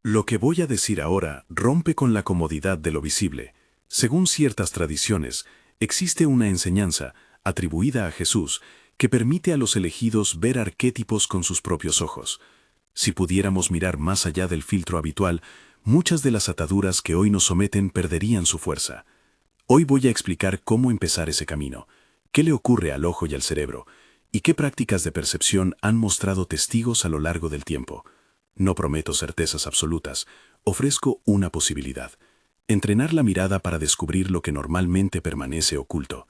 Lo que voy a decir ahora rompe con la comodidad de lo visible. Según ciertas tradiciones, existe una enseñanza, atribuida a Jesús, que permite a los elegidos ver arquetipos con sus propios ojos. Si pudiéramos mirar más allá del filtro habitual, muchas de las ataduras que hoy nos someten perderían su fuerza. Hoy voy a explicar cómo empezar ese camino, qué le ocurre al ojo y al cerebro, y qué prácticas de percepción han mostrado testigos a lo largo del tiempo. No prometo certezas absolutas, ofrezco una posibilidad: entrenar la mirada para descubrir lo que normalmente permanece oculto.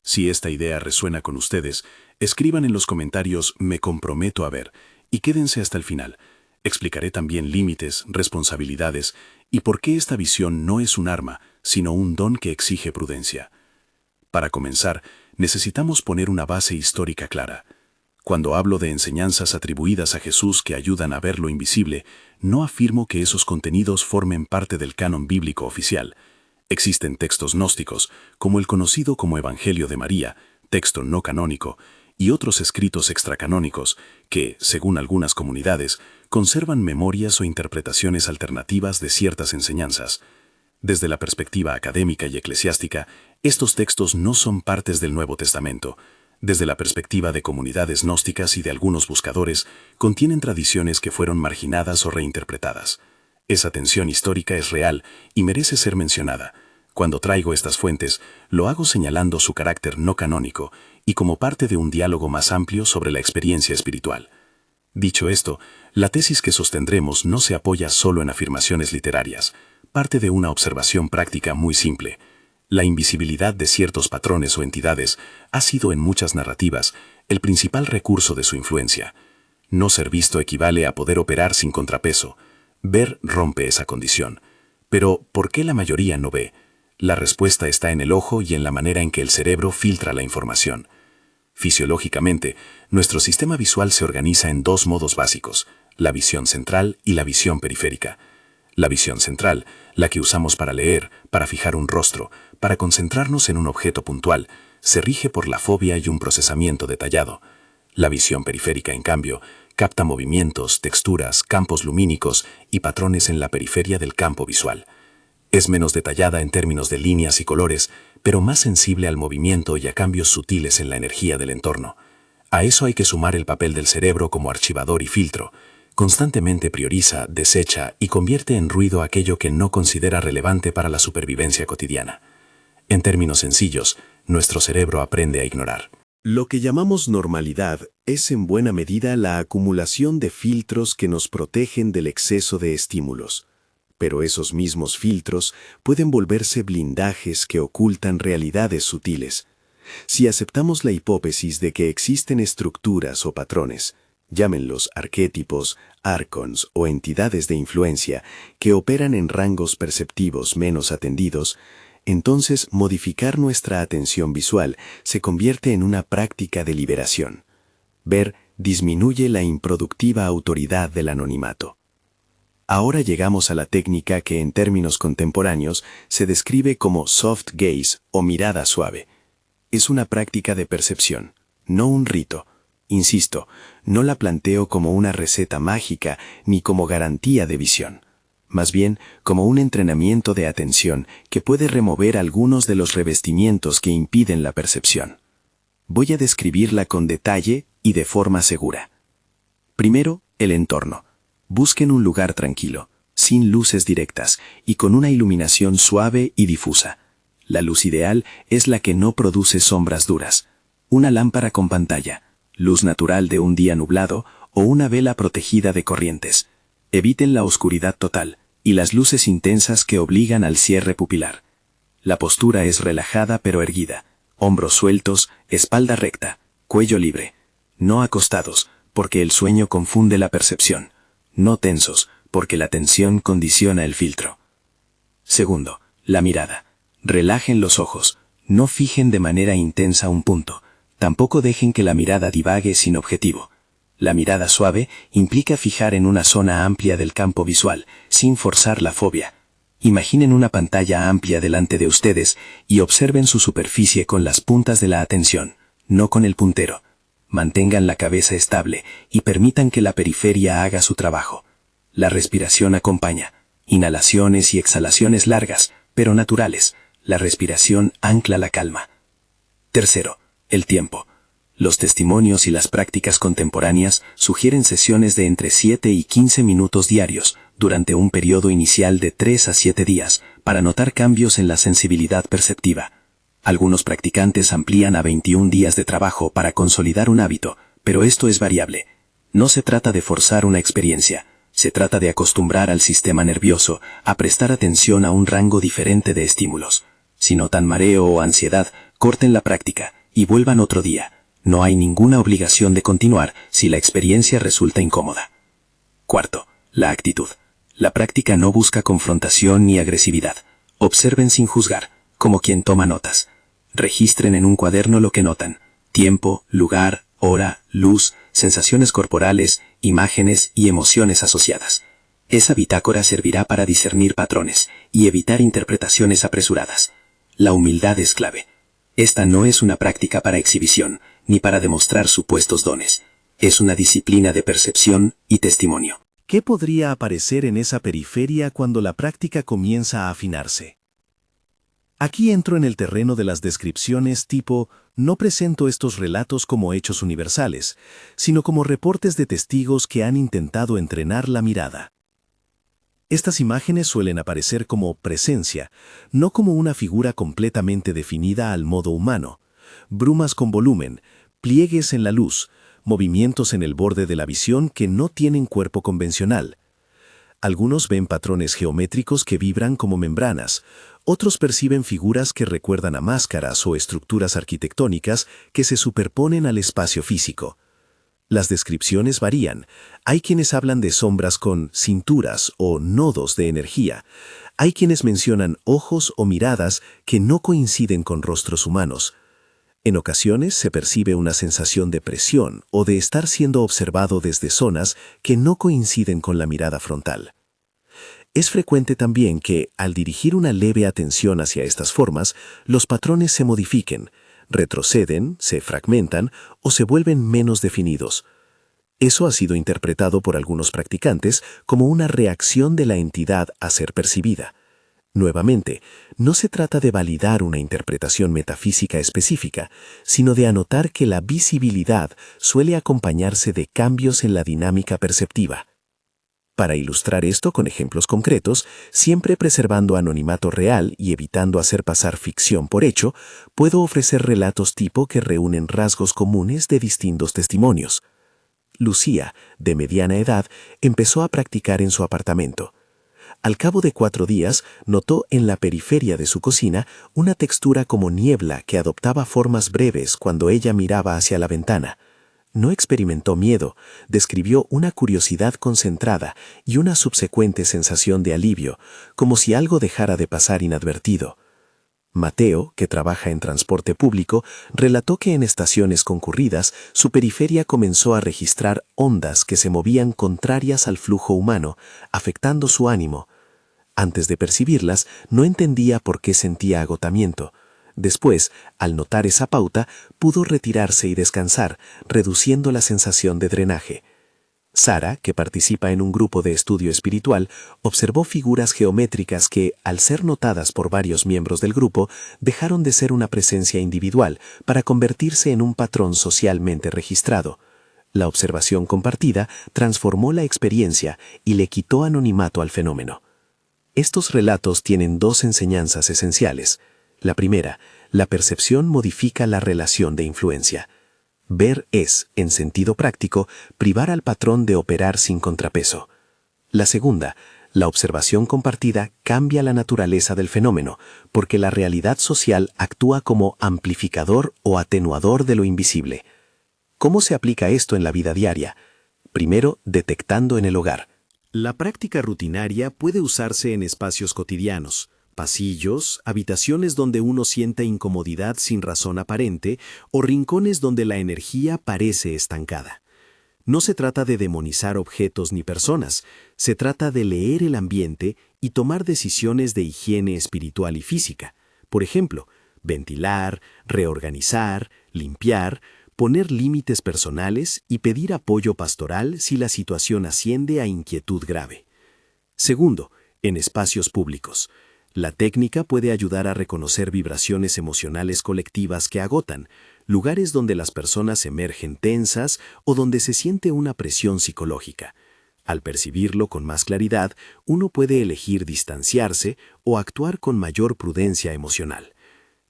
Si esta idea resuena con ustedes, escriban en los comentarios "me comprometo a ver" y quédense hasta el final. Explicaré también límites, responsabilidades y por qué esta visión no es un arma, sino un don que exige prudencia. Para comenzar, necesitamos poner una base histórica clara. Cuando hablo de enseñanzas atribuidas a Jesús que ayudan a ver lo invisible, no afirmo que esos contenidos formen parte del canon bíblico oficial. Existen textos gnósticos, como el conocido como Evangelio de María, texto no canónico, y otros escritos extracanónicos que, según algunas comunidades, conservan memorias o interpretaciones alternativas de ciertas enseñanzas. Desde la perspectiva académica y eclesiástica, estos textos no son partes del Nuevo Testamento. Desde la perspectiva de comunidades gnósticas y de algunos buscadores, contienen tradiciones que fueron marginadas o reinterpretadas. Esa tensión histórica es real y merece ser mencionada. Cuando traigo estas fuentes, lo hago señalando su carácter no canónico y como parte de un diálogo más amplio sobre la experiencia espiritual. Dicho esto, la tesis que sostendremos no se apoya solo en afirmaciones literarias, parte de una observación práctica muy simple. La invisibilidad de ciertos patrones o entidades ha sido en muchas narrativas el principal recurso de su influencia. No ser visto equivale a poder operar sin contrapeso. Ver rompe esa condición. Pero, ¿por qué la mayoría no ve? La respuesta está en el ojo y en la manera en que el cerebro filtra la información. Fisiológicamente, nuestro sistema visual se organiza en dos modos básicos: la visión central y la visión periférica. La visión central, la que usamos para leer, para fijar un rostro, para concentrarnos en un objeto puntual, se rige por la fobia y un procesamiento detallado. La visión periférica, en cambio, capta movimientos, texturas, campos lumínicos y patrones en la periferia del campo visual. Es menos detallada en términos de líneas y colores, pero más sensible al movimiento y a cambios sutiles en la energía del entorno. A eso hay que sumar el papel del cerebro como archivador y filtro. Constantemente prioriza, desecha y convierte en ruido aquello que no considera relevante para la supervivencia cotidiana. En términos sencillos, nuestro cerebro aprende a ignorar. Lo que llamamos normalidad es en buena medida la acumulación de filtros que nos protegen del exceso de estímulos. Pero esos mismos filtros pueden volverse blindajes que ocultan realidades sutiles. Si aceptamos la hipótesis de que existen estructuras o patrones, llámenlos arquetipos, arcons o entidades de influencia que operan en rangos perceptivos menos atendidos, entonces modificar nuestra atención visual se convierte en una práctica de liberación. Ver disminuye la improductiva autoridad del anonimato. Ahora llegamos a la técnica que en términos contemporáneos se describe como soft gaze o mirada suave. Es una práctica de percepción, no un rito. Insisto, no la planteo como una receta mágica ni como garantía de visión. Más bien como un entrenamiento de atención que puede remover algunos de los revestimientos que impiden la percepción. Voy a describirla con detalle y de forma segura. Primero, el entorno. Busquen un lugar tranquilo, sin luces directas y con una iluminación suave y difusa. La luz ideal es la que no produce sombras duras. Una lámpara con pantalla, luz natural de un día nublado o una vela protegida de corrientes. Eviten la oscuridad total y las luces intensas que obligan al cierre pupilar. La postura es relajada pero erguida, hombros sueltos, espalda recta, cuello libre. No acostados, porque el sueño confunde la percepción. No tensos, porque la tensión condiciona el filtro. Segundo, la mirada. Relajen los ojos, no fijen de manera intensa un punto. Tampoco dejen que la mirada divague sin objetivo. La mirada suave implica fijar en una zona amplia del campo visual, sin forzar la fobia. Imaginen una pantalla amplia delante de ustedes y observen su superficie con las puntas de la atención, no con el puntero. Mantengan la cabeza estable y permitan que la periferia haga su trabajo. La respiración acompaña. Inhalaciones y exhalaciones largas, pero naturales. La respiración ancla la calma. Tercero, el tiempo. Los testimonios y las prácticas contemporáneas sugieren sesiones de entre 7 y 15 minutos diarios, durante un periodo inicial de 3 a 7 días, para notar cambios en la sensibilidad perceptiva. Algunos practicantes amplían a 21 días de trabajo para consolidar un hábito, pero esto es variable. No se trata de forzar una experiencia, se trata de acostumbrar al sistema nervioso a prestar atención a un rango diferente de estímulos. Si notan mareo o ansiedad, corten la práctica y vuelvan otro día. No hay ninguna obligación de continuar si la experiencia resulta incómoda. Cuarto, la actitud. La práctica no busca confrontación ni agresividad. Observen sin juzgar, como quien toma notas. Registren en un cuaderno lo que notan: tiempo, lugar, hora, luz, sensaciones corporales, imágenes y emociones asociadas. Esa bitácora servirá para discernir patrones y evitar interpretaciones apresuradas. La humildad es clave. Esta no es una práctica para exhibición, ni para demostrar supuestos dones. Es una disciplina de percepción y testimonio. ¿Qué podría aparecer en esa periferia cuando la práctica comienza a afinarse? Aquí entro en el terreno de las descripciones tipo: no presento estos relatos como hechos universales, sino como reportes de testigos que han intentado entrenar la mirada. Estas imágenes suelen aparecer como presencia, no como una figura completamente definida al modo humano. Brumas con volumen, pliegues en la luz, movimientos en el borde de la visión que no tienen cuerpo convencional. Algunos ven patrones geométricos que vibran como membranas, otros perciben figuras que recuerdan a máscaras o estructuras arquitectónicas que se superponen al espacio físico. Las descripciones varían. Hay quienes hablan de sombras con cinturas o nodos de energía. Hay quienes mencionan ojos o miradas que no coinciden con rostros humanos. En ocasiones se percibe una sensación de presión o de estar siendo observado desde zonas que no coinciden con la mirada frontal. Es frecuente también que, al dirigir una leve atención hacia estas formas, los patrones se modifiquen, retroceden, se fragmentan o se vuelven menos definidos. Eso ha sido interpretado por algunos practicantes como una reacción de la entidad a ser percibida. Nuevamente, no se trata de validar una interpretación metafísica específica, sino de anotar que la visibilidad suele acompañarse de cambios en la dinámica perceptiva. Para ilustrar esto con ejemplos concretos, siempre preservando anonimato real y evitando hacer pasar ficción por hecho, puedo ofrecer relatos tipo que reúnen rasgos comunes de distintos testimonios. Lucía, de mediana edad, empezó a practicar en su apartamento. Al cabo de 4 días, notó en la periferia de su cocina una textura como niebla que adoptaba formas breves cuando ella miraba hacia la ventana. No experimentó miedo, describió una curiosidad concentrada y una subsecuente sensación de alivio, como si algo dejara de pasar inadvertido. Mateo, que trabaja en transporte público, relató que en estaciones concurridas su periferia comenzó a registrar ondas que se movían contrarias al flujo humano, afectando su ánimo. Antes de percibirlas, no entendía por qué sentía agotamiento. Después, al notar esa pauta, pudo retirarse y descansar, reduciendo la sensación de drenaje. Sara, que participa en un grupo de estudio espiritual, observó figuras geométricas que, al ser notadas por varios miembros del grupo, dejaron de ser una presencia individual para convertirse en un patrón socialmente registrado. La observación compartida transformó la experiencia y le quitó anonimato al fenómeno. Estos relatos tienen 2 enseñanzas esenciales. La primera, la percepción modifica la relación de influencia. Ver es, en sentido práctico, privar al patrón de operar sin contrapeso. La segunda, la observación compartida cambia la naturaleza del fenómeno, porque la realidad social actúa como amplificador o atenuador de lo invisible. ¿Cómo se aplica esto en la vida diaria? Primero, detectando en el hogar. La práctica rutinaria puede usarse en espacios cotidianos. Pasillos, habitaciones donde uno sienta incomodidad sin razón aparente o rincones donde la energía parece estancada. No se trata de demonizar objetos ni personas, se trata de leer el ambiente y tomar decisiones de higiene espiritual y física. Por ejemplo, ventilar, reorganizar, limpiar, poner límites personales y pedir apoyo pastoral si la situación asciende a inquietud grave. Segundo, en espacios públicos. La técnica puede ayudar a reconocer vibraciones emocionales colectivas que agotan, lugares donde las personas emergen tensas o donde se siente una presión psicológica. Al percibirlo con más claridad, uno puede elegir distanciarse o actuar con mayor prudencia emocional.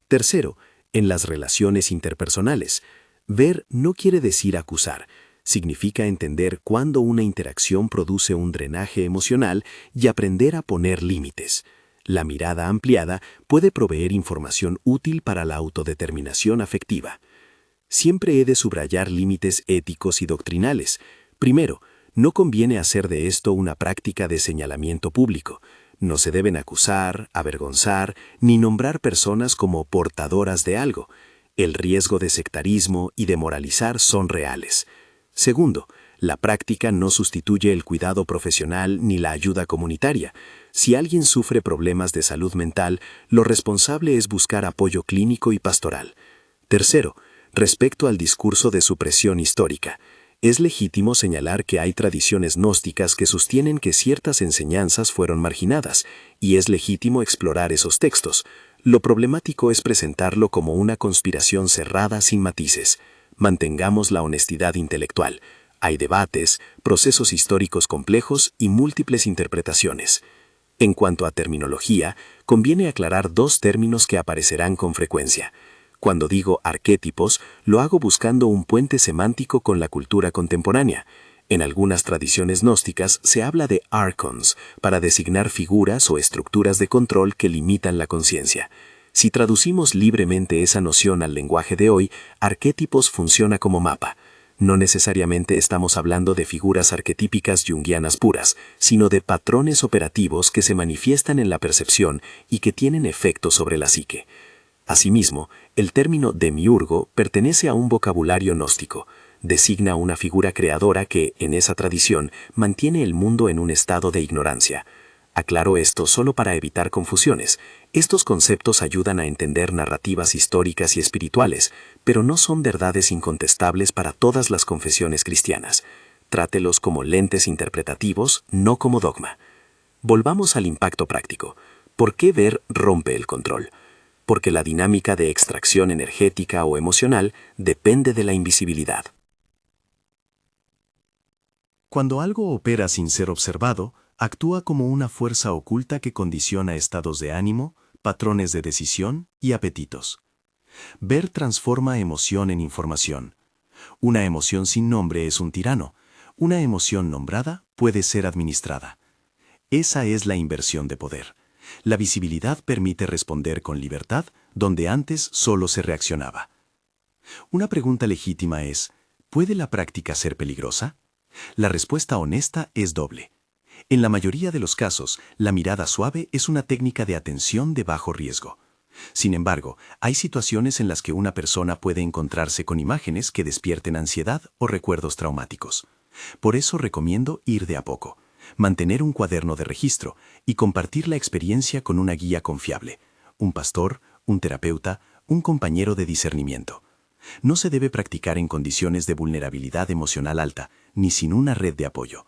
Tercero, en las relaciones interpersonales. Ver no quiere decir acusar. Significa entender cuándo una interacción produce un drenaje emocional y aprender a poner límites. La mirada ampliada puede proveer información útil para la autodeterminación afectiva. Siempre he de subrayar límites éticos y doctrinales. Primero, no conviene hacer de esto una práctica de señalamiento público. No se deben acusar, avergonzar, ni nombrar personas como portadoras de algo. El riesgo de sectarismo y de moralizar son reales. Segundo, la práctica no sustituye el cuidado profesional ni la ayuda comunitaria. Si alguien sufre problemas de salud mental, lo responsable es buscar apoyo clínico y pastoral. Tercero, respecto al discurso de supresión histórica. Es legítimo señalar que hay tradiciones gnósticas que sostienen que ciertas enseñanzas fueron marginadas, y es legítimo explorar esos textos. Lo problemático es presentarlo como una conspiración cerrada sin matices. Mantengamos la honestidad intelectual. Hay debates, procesos históricos complejos y múltiples interpretaciones. En cuanto a terminología, conviene aclarar dos términos que aparecerán con frecuencia. Cuando digo arquetipos, lo hago buscando un puente semántico con la cultura contemporánea. En algunas tradiciones gnósticas se habla de archons para designar figuras o estructuras de control que limitan la conciencia. Si traducimos libremente esa noción al lenguaje de hoy, arquetipos funciona como mapa. No necesariamente estamos hablando de figuras arquetípicas junguianas puras, sino de patrones operativos que se manifiestan en la percepción y que tienen efecto sobre la psique. Asimismo, el término demiurgo pertenece a un vocabulario gnóstico. Designa una figura creadora que, en esa tradición, mantiene el mundo en un estado de ignorancia. Aclaro esto solo para evitar confusiones. Estos conceptos ayudan a entender narrativas históricas y espirituales, pero no son verdades incontestables para todas las confesiones cristianas. Trátelos como lentes interpretativos, no como dogma. Volvamos al impacto práctico. ¿Por qué ver rompe el control? Porque la dinámica de extracción energética o emocional depende de la invisibilidad. Cuando algo opera sin ser observado, actúa como una fuerza oculta que condiciona estados de ánimo, patrones de decisión y apetitos. Ver transforma emoción en información. Una emoción sin nombre es un tirano. Una emoción nombrada puede ser administrada. Esa es la inversión de poder. La visibilidad permite responder con libertad donde antes solo se reaccionaba. Una pregunta legítima es, ¿puede la práctica ser peligrosa? La respuesta honesta es doble. En la mayoría de los casos, la mirada suave es una técnica de atención de bajo riesgo. Sin embargo, hay situaciones en las que una persona puede encontrarse con imágenes que despierten ansiedad o recuerdos traumáticos. Por eso recomiendo ir de a poco, mantener un cuaderno de registro y compartir la experiencia con una guía confiable, un pastor, un terapeuta, un compañero de discernimiento. No se debe practicar en condiciones de vulnerabilidad emocional alta, ni sin una red de apoyo.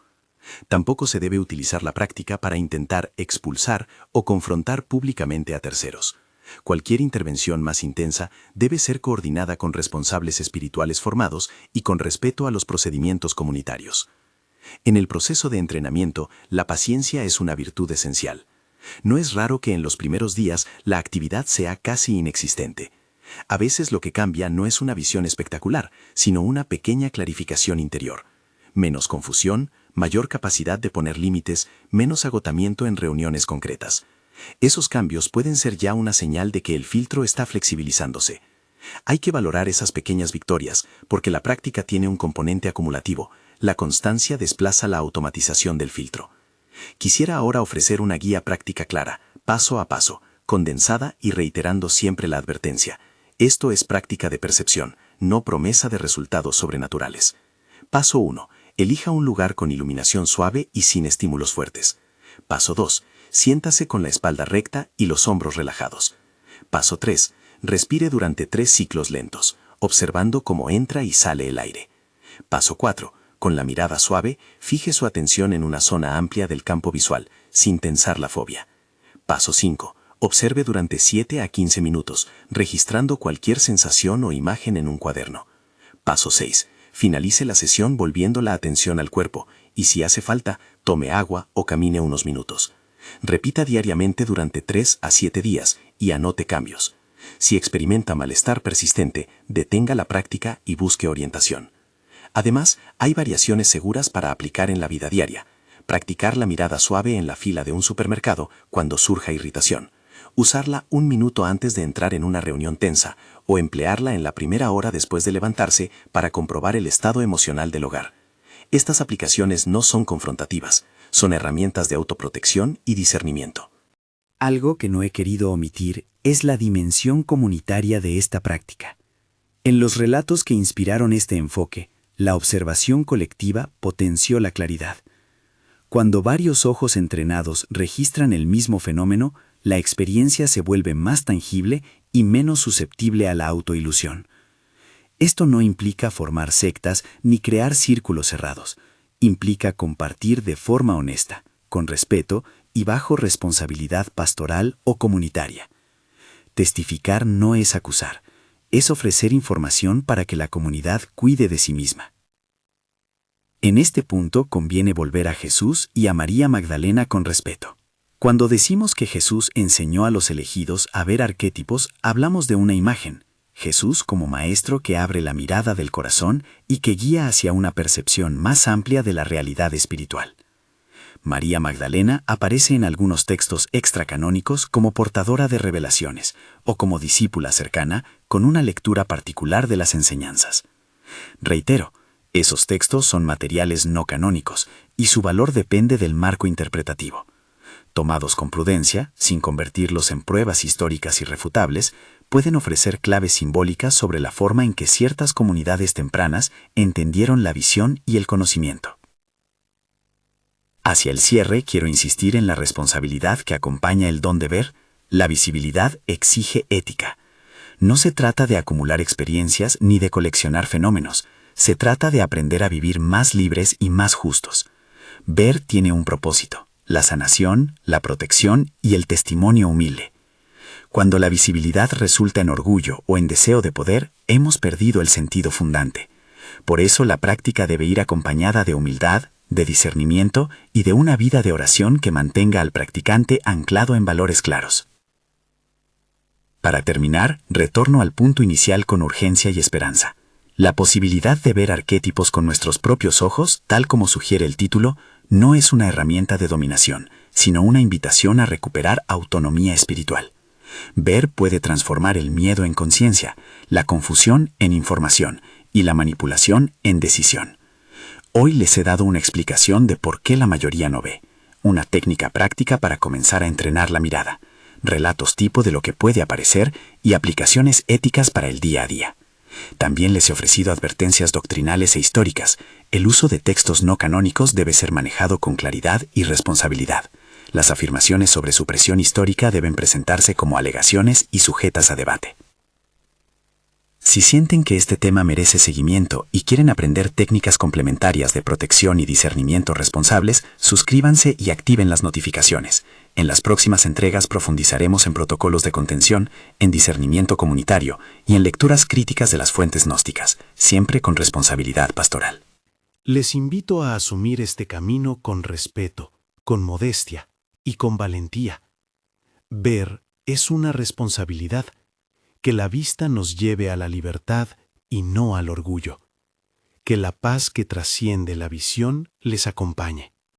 Tampoco se debe utilizar la práctica para intentar expulsar o confrontar públicamente a terceros. Cualquier intervención más intensa debe ser coordinada con responsables espirituales formados y con respeto a los procedimientos comunitarios. En el proceso de entrenamiento, la paciencia es una virtud esencial. No es raro que en los primeros días la actividad sea casi inexistente. A veces lo que cambia no es una visión espectacular, sino una pequeña clarificación interior. Menos confusión, mayor capacidad de poner límites, menos agotamiento en reuniones concretas. Esos cambios pueden ser ya una señal de que el filtro está flexibilizándose. Hay que valorar esas pequeñas victorias, porque la práctica tiene un componente acumulativo. La constancia desplaza la automatización del filtro. Quisiera ahora ofrecer una guía práctica clara, paso a paso, condensada y reiterando siempre la advertencia. Esto es práctica de percepción, no promesa de resultados sobrenaturales. Paso 1. Elija un lugar con iluminación suave y sin estímulos fuertes. Paso 2. Siéntase con la espalda recta y los hombros relajados. Paso 3. Respire durante 3 ciclos lentos. observando cómo entra y sale el aire. Paso 4. Con la mirada suave, fije su atención en una zona amplia del campo visual, sin tensar la fobia. Paso 5. Observe durante 7 a 15 minutos, registrando cualquier sensación o imagen en un cuaderno. Paso 6. Finalice la sesión volviendo la atención al cuerpo, y si hace falta, tome agua o camine unos minutos. Repita diariamente durante 3 a 7 días y anote cambios. Si experimenta malestar persistente, detenga la práctica y busque orientación. Además, hay variaciones seguras para aplicar en la vida diaria. Practicar la mirada suave en la fila de un supermercado cuando surja irritación. Usarla un minuto antes de entrar en una reunión tensa o emplearla en la primera hora después de levantarse para comprobar el estado emocional del hogar. Estas aplicaciones no son confrontativas, son herramientas de autoprotección y discernimiento. Algo que no he querido omitir es la dimensión comunitaria de esta práctica. En los relatos que inspiraron este enfoque, la observación colectiva potenció la claridad. Cuando varios ojos entrenados registran el mismo fenómeno, la experiencia se vuelve más tangible y menos susceptible a la autoilusión. Esto no implica formar sectas ni crear círculos cerrados. Implica compartir de forma honesta, con respeto y bajo responsabilidad pastoral o comunitaria. Testificar no es acusar, es ofrecer información para que la comunidad cuide de sí misma. En este punto conviene volver a Jesús y a María Magdalena con respeto. Cuando decimos que Jesús enseñó a los elegidos a ver arquetipos, hablamos de una imagen, Jesús como maestro que abre la mirada del corazón y que guía hacia una percepción más amplia de la realidad espiritual. María Magdalena aparece en algunos textos extracanónicos como portadora de revelaciones o como discípula cercana con una lectura particular de las enseñanzas. Reitero, esos textos son materiales no canónicos y su valor depende del marco interpretativo. Tomados con prudencia, sin convertirlos en pruebas históricas irrefutables, pueden ofrecer claves simbólicas sobre la forma en que ciertas comunidades tempranas entendieron la visión y el conocimiento. Hacia el cierre, quiero insistir en la responsabilidad que acompaña el don de ver. La visibilidad exige ética. No se trata de acumular experiencias ni de coleccionar fenómenos. Se trata de aprender a vivir más libres y más justos. Ver tiene un propósito: la sanación, la protección y el testimonio humilde. Cuando la visibilidad resulta en orgullo o en deseo de poder, hemos perdido el sentido fundante. Por eso la práctica debe ir acompañada de humildad, de discernimiento y de una vida de oración que mantenga al practicante anclado en valores claros. Para terminar, retorno al punto inicial con urgencia y esperanza. La posibilidad de ver arquetipos con nuestros propios ojos, tal como sugiere el título, no es una herramienta de dominación, sino una invitación a recuperar autonomía espiritual. Ver puede transformar el miedo en conciencia, la confusión en información y la manipulación en decisión. Hoy les he dado una explicación de por qué la mayoría no ve, una técnica práctica para comenzar a entrenar la mirada, relatos tipo de lo que puede aparecer y aplicaciones éticas para el día a día. También les he ofrecido advertencias doctrinales e históricas. El uso de textos no canónicos debe ser manejado con claridad y responsabilidad. Las afirmaciones sobre supresión histórica deben presentarse como alegaciones y sujetas a debate. Si sienten que este tema merece seguimiento y quieren aprender técnicas complementarias de protección y discernimiento responsables, suscríbanse y activen las notificaciones. En las próximas entregas profundizaremos en protocolos de contención, en discernimiento comunitario y en lecturas críticas de las fuentes gnósticas, siempre con responsabilidad pastoral. Les invito a asumir este camino con respeto, con modestia y con valentía. Ver es una responsabilidad. Que la vista nos lleve a la libertad y no al orgullo. Que la paz que trasciende la visión les acompañe.